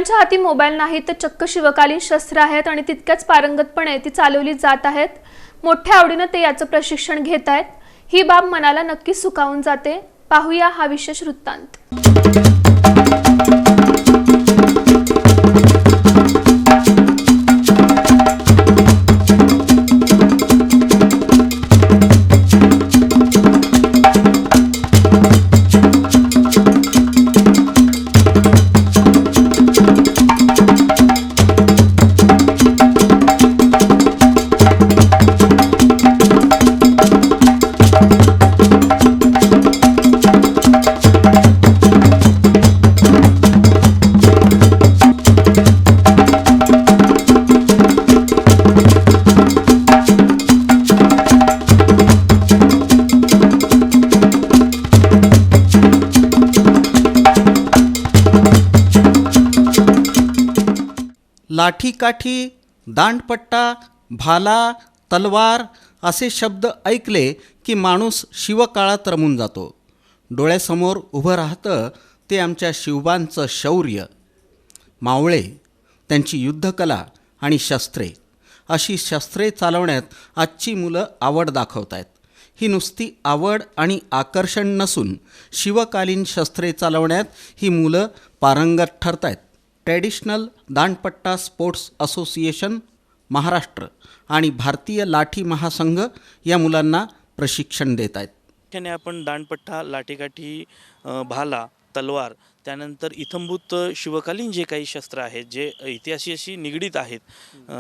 मुलांच्या हाती मोबाईल नाही तर चक्क शिवकालीन शस्त्र आहेत आणि तितक्याच पारंगतपणे ती चालवली जात आहेत। मोठ्या आवडीने ते याचं प्रशिक्षण घेत आहेत। ही बाब मनाला नक्की सुखावून जाते। पाहूया हा विशेष वृत्तांत। लाठीकाठी, दांडपट्टा, भाला, तलवार असे शब्द ऐकले की माणूस शिवकाळात रमून जातो। डोळ्यासमोर उभं राहतं ते आमच्या शिवबांचं शौर्य। मावळे, त्यांची युद्धकला आणि शस्त्रे, अशी शस्त्रे चालवण्यात आजची मुलं आवड दाखवत आहेत। ही नुसती आवड आणि आकर्षण नसून शिवकालीन शस्त्रे चालवण्यात ही मुलं पारंगत ठरत आहेत। ट्रॅडिशनल दांडपट्टा स्पोर्ट्स असोसिएशन महाराष्ट्र आणि भारतीय लाठी महासंघ या मुलांना प्रशिक्षण देत आहेत। त्याने आपण दांडपट्टा, लाठीकाठी, भाला, तलवार, त्यानंतर इथंभूत शिवकालीन जे काही शस्त्र आहेत जे इतिहासाशी निगडीत आहेत,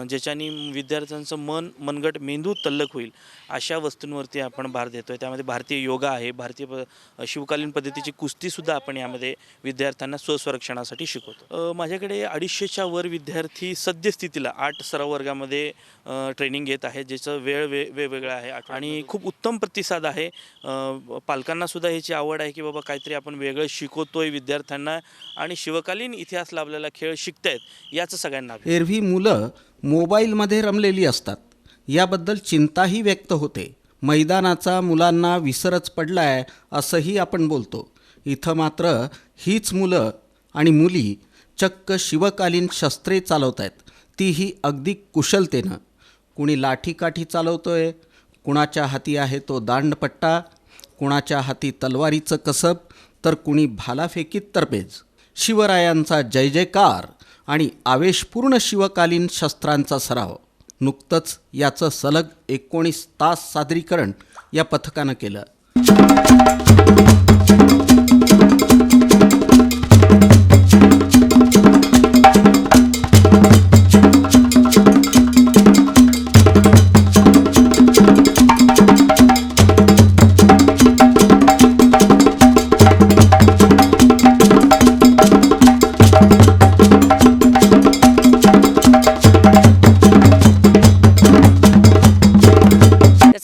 ज्याच्यानी विद्यार्थ्यांचं मनगट मेंदू तल्लख होईल अशा वस्तूंवरती आपण भार देतोय। त्यामध्ये भारतीय योगा आहे, भारतीय शिवकालीन पद्धतीची कुस्तीसुद्धा आपण यामध्ये विद्यार्थ्यांना स्वसंरक्षणासाठी शिकवतो। माझ्याकडे 250च्या वर विद्यार्थी सद्यस्थितीला 8 सराव वर्गामध्ये ट्रेनिंग घेत आहेत, ज्याचं वेगवेगळं आहे आणि खूप उत्तम प्रतिसाद आहे। पालकांनासुद्धा ह्याची आवड आहे की बाबा काहीतरी आपण वेगळं शिकवतोय विद्यार्थ्यांना आणि शिवकालीन इतिहास लाभलेला खेळ शिकतायत याचं सगळ्यांना। एरवी मुलं मोबाईलमध्ये रमलेली असतात, याबद्दल चिंताही व्यक्त होते। मैदानाचा मुलांना विसरच पडलाय असंही आपण बोलतो। इथं मात्र हीच मुलं आणि मुली चक्क शिवकालीन शस्त्रे चालवत आहेत, तीही अगदी कुशलतेनं। कुणी लाठीकाठी चालवतोय, कुणाच्या हाती आहे तो दांडपट्टा, कुणाच्या हाती तलवारीचं कसब, तर कुणी भालाफेकीत तरबेज। शिवरायांचा जय जयकार आणि आवेशपूर्ण शिवकालीन शस्त्रांचा सराव। नुकतंच याचं सलग 19 तास सादरीकरण या पथकानं केलं।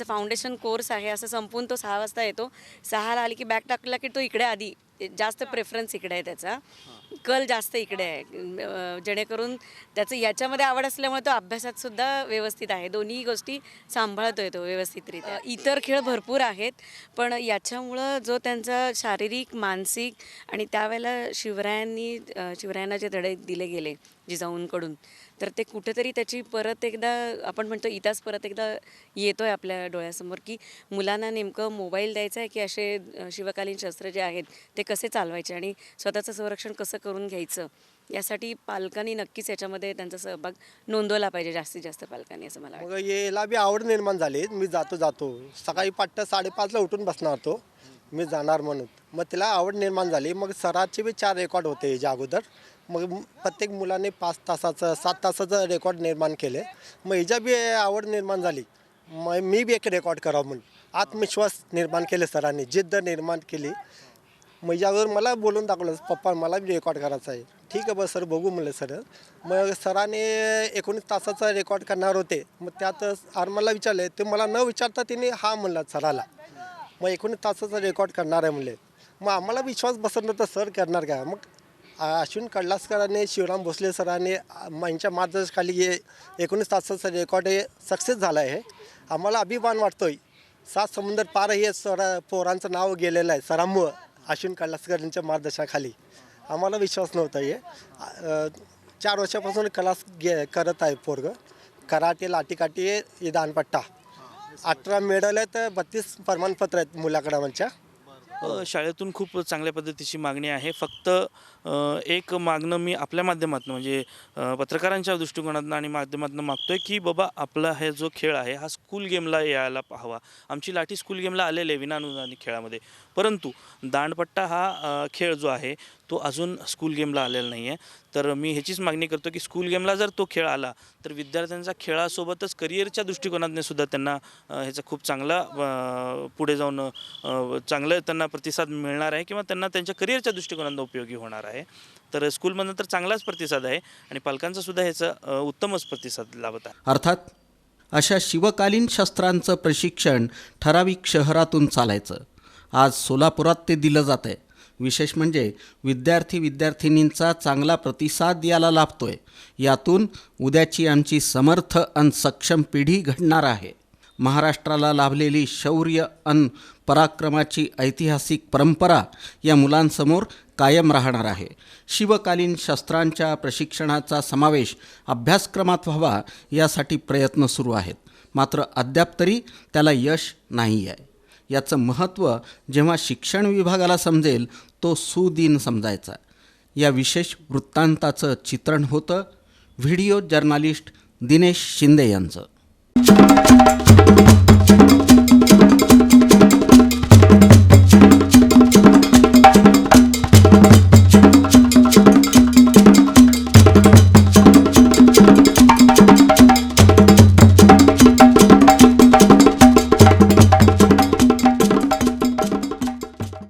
फाउंडेशन कोर्स आहे, असं संपून तो 6 वाजता येतो। 6ला आली की बॅग टाकला की तो इकडे आधी जास्त प्रेफरन्स इकडे आहे, त्याचा कल जास्त इकडे आहे, जेणेकरून त्याचं याच्यामध्ये आवड असल्यामुळे तो अभ्यासात सुद्धा व्यवस्थित आहे। दोन्ही गोष्टी सांभाळतोय तो व्यवस्थितरित्या। इतर खेळ भरपूर आहेत, पण याच्यामुळं जो त्यांचा शारीरिक, मानसिक आणि त्यावेळेला शिवरायांना जे धडे दिले गेले जिजाऊंकडून, तर ते कुठेतरी त्याची परत एकदा आपण म्हणतो इतिहास परत एकदा येतोय आपल्या डोळ्यासमोर की मुलांना नेमकं मोबाईल द्यायचा आहे की असे शिवकालीन शस्त्र जे आहेत ते कसे चालवायचे आणि स्वतःचं संरक्षण कसं करून घ्यायचं, यासाठी पालकांनी नक्कीच याच्यामध्ये त्यांचा सहभाग नोंदवला पाहिजे, जास्तीत जास्त पालकांनी, असं मला वाटतं। मग याला बी आवड निर्माण झाली। मी जातो सकाळी पट्ट 5:30ला उठून बसणार होतो, मी जाणार म्हणून। मग तिला आवड निर्माण झाली। मग सराचे बी 4 रेकॉर्ड होते याच्या अगोदर। मग प्रत्येक मुलाने 5 तासाचं 7 तासाचं रेकॉर्ड निर्माण केले। मग हिच्या बी आवड निर्माण झाली, मग मी बी एक रेकॉर्ड करावं म्हणून आत्मविश्वास निर्माण केले सरांनी, जिद्द निर्माण केली। मग यावर मला बोलून दाखवलं, पप्पा मला बी रेकॉर्ड करायचं आहे। ठीक आहे बस सर, बघू म्हणलं सर। मग सरांनी 19 तासाचा रेकॉर्ड करणार होते। मग त्यात मला विचारले, ते मला न विचारता तिने हा म्हणलं सराला, मग 19 तासाचा रेकॉर्ड करणार आहे म्हणले। मग आम्हाला विश्वास बसत नव्हता सर करणार काय। मग अश्विन कडलासकरांनी, शिवराम भोसले सरांनी यांच्या मार्गदर्शनाखाली 19 तासाचा रेकॉर्ड हे सक्सेस झाला आहे। आम्हाला अभिमान वाटतोय। 7 समुद्र पार हे पोरांचं नाव गेलेलं आहे सरांमुळं, अश्विन कडलासकर यांच्या मार्गदर्शनाखाली। आम्हाला विश्वास नव्हता हे 4 वर्षापासून क्लास करत आहे पोरगं. कराटे, लाठीकाठी, हे दांडपट्टा. 18 मेडल आहेत, 32 प्रमाणपत्र आहेत मुलाकडे आमच्या. शाळेतून खूप चांगल्या पद्धतीची मागणी आहे. फक्त एक मागणं मी आपल्या माध्यमातून म्हणजे पत्रकारांच्या दृष्टिकोनातून आणि माध्यमातून मागतोय की बाबा आपला हे जो खेळ आहे हा स्कूल गेमला यायला हवा. आमची लाठी स्कूल गेमला आलेले आहे विनानुदानिक खेळामध्ये, परंतु दांडपट्टा हा खेळ जो आहे तो अजून स्कूल गेमला आलेला नाही आहे. तर मी ह्याचीच मागणी करतो की स्कूल गेमला जर तो खेळ आला तर विद्यार्थ्यांचा खेळासोबतच करिअरच्या दृष्टिकोनातून सुद्धा त्यांना ह्याचा खूप चांगला पुढे जाऊन चांगलं त्यांना प्रतिसाद मिळणार आहे किंवा त्यांना त्यांच्या करिअरच्या दृष्टिकोनातून उपयोगी होणार आहे. तर स्कूलमधून तर चांगलाच प्रतिसाद आहे आणि पालकांचा सुद्धा ह्याचा उत्तमच प्रतिसाद लाभत आहे. अर्थात अशा शिवकालीन शस्त्रांचं प्रशिक्षण ठराविक शहरातून चालायचं. आज सोलापुरात ते दिलं जात आहे. विशेष म्हणजे विद्यार्थिनींचा चांगला प्रतिसाद याला लाभतोय. यातून उद्याची आमची समर्थ अन सक्षम पिढी घडणार आहे. महाराष्ट्राला लाभलेली शौर्य अन पराक्रमाची ऐतिहासिक परंपरा या मुलांसमोर कायम राहणार आहे. शिवकालीन शस्त्रांच्या प्रशिक्षणाचा समावेश अभ्यासक्रमात व्हावा यासाठी प्रयत्न सुरू आहेत. मात्र अद्याप तरी त्याला यश नाही आहे. याचं महत्त्व जेव्हा शिक्षण विभागाला समजेल तो सुदिन समजायचा. या विशेष वृत्तांताचं चित्रण होतं व्हिडिओ जर्नालिस्ट दिनेश शिंदे यांचं.